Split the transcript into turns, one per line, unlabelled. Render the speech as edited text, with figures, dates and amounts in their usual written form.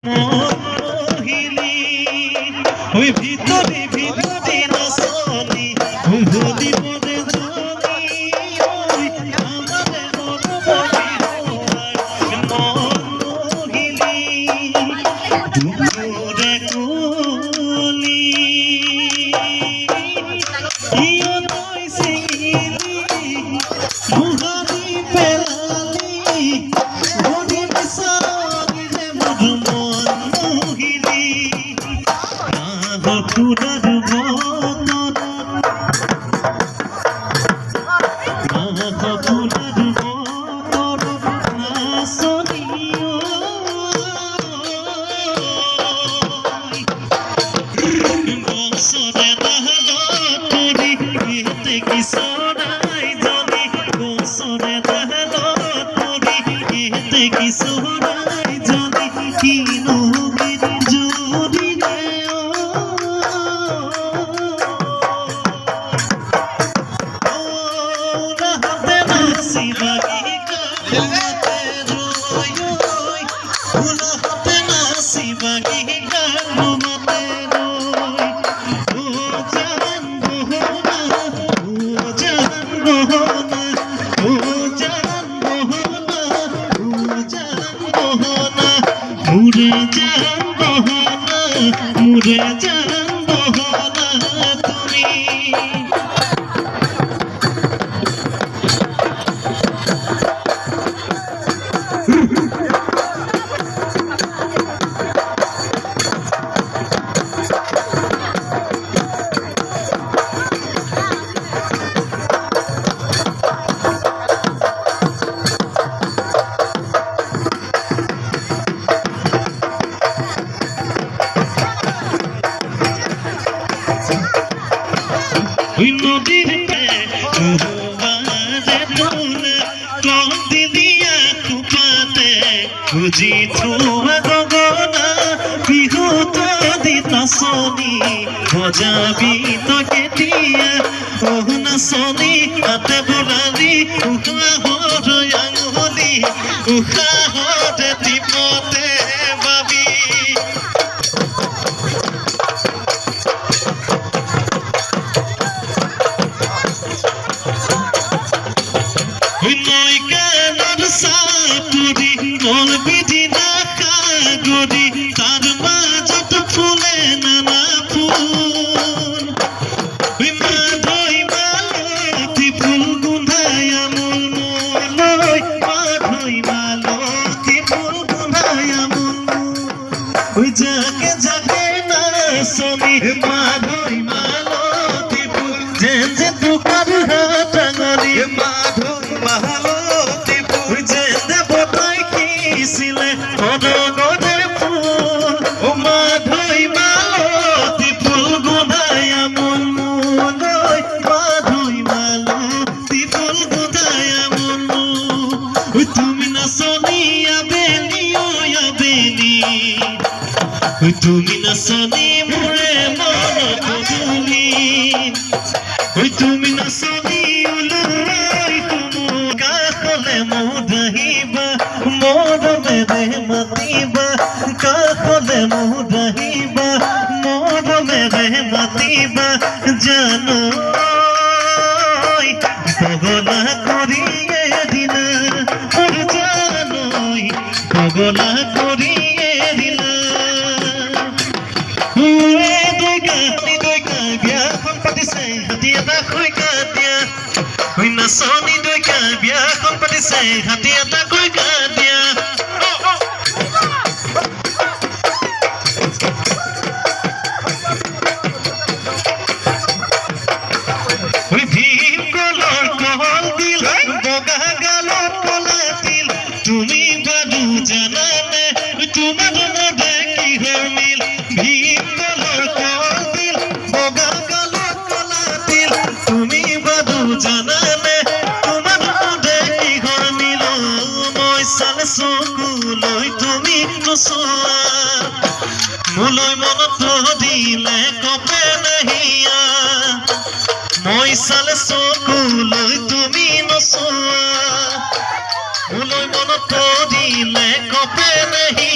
মহিলি ওই ভিতরে ভিতরে নাচনি ওই হলি পদে জনি ওই আমাদের মন মহিলি দুপুরে কুলি ইয়ো নয় সিলি মুহারি পেলালি হরি মিসালি রে মহিলি পুরার বদন পুরার বদন নাচনিও বসরে দাহল করি এতে কি সরাই জানি বসরে দাহল করি এতে কি সরাই জানি কি নবীর জোরি রে মুরে জান বহনা তুমি নদীর দিয়া কুপাতে খুঁজি থোয়া গগনা বিহু দি নাচনি বজাবি তকে দিয়া ওহ নাচনি হাতে বুলালি উশাহর আঙুলি উশাহতে টিপতে বাবি সাপুরি মন বিধি না কাগরি তার মাঝত ফুলে নানা ফুল মাধই মালতি ফুল গুন্ধায় আমল মলই মাধই মালতি ফুল গুন্ধায় আমল ওই যাকে যাকে না সনি মাধই মালতি ফুল যে যে দুকার হাতাঙলি মাধই মালতি অদগদের ফুল ও মাধই মালতি ফুল গোদায় আমল মলই মাধই মালতি ফুল গোদায় আমল তুমি নাচনি আবেলি ও আবেলি তুমি নাচনি মোরে মন বদলি তুমি নাচনি উলাই তুমি কাহলে মোদাহিবা মোরমে রে মতিবা কাহলে মোদাহিবা মোরমে রে মতিবা জানো পগলা করিয়ে দিল জানোই পগলা করিয়ে দিল বিয়াখন পাতিছে হাতী এটা খৈকা দিয়া নাচনি দৈকা বিয়াখন পাতিছে হাতী এটা খৈকা দিয়া ভীম গলৰ কল দিল বগা গালত কলা দিল তুমি বাদু জানানে তোমাৰ মনে কিহৰ মিল ভীম গলৰ কল দিল বগা গালত কলা দিল তুমি বাদু জানানে তোমাৰ মনে কিহৰ মিল মই চালে চকুলৈ তুমি নচোৱা মোলৈ মনত দিলে কপে নাহিয়া মই চালে চকুলৈ তুমি নচোৱা মোলৈ মনত দিলে কপে নাহি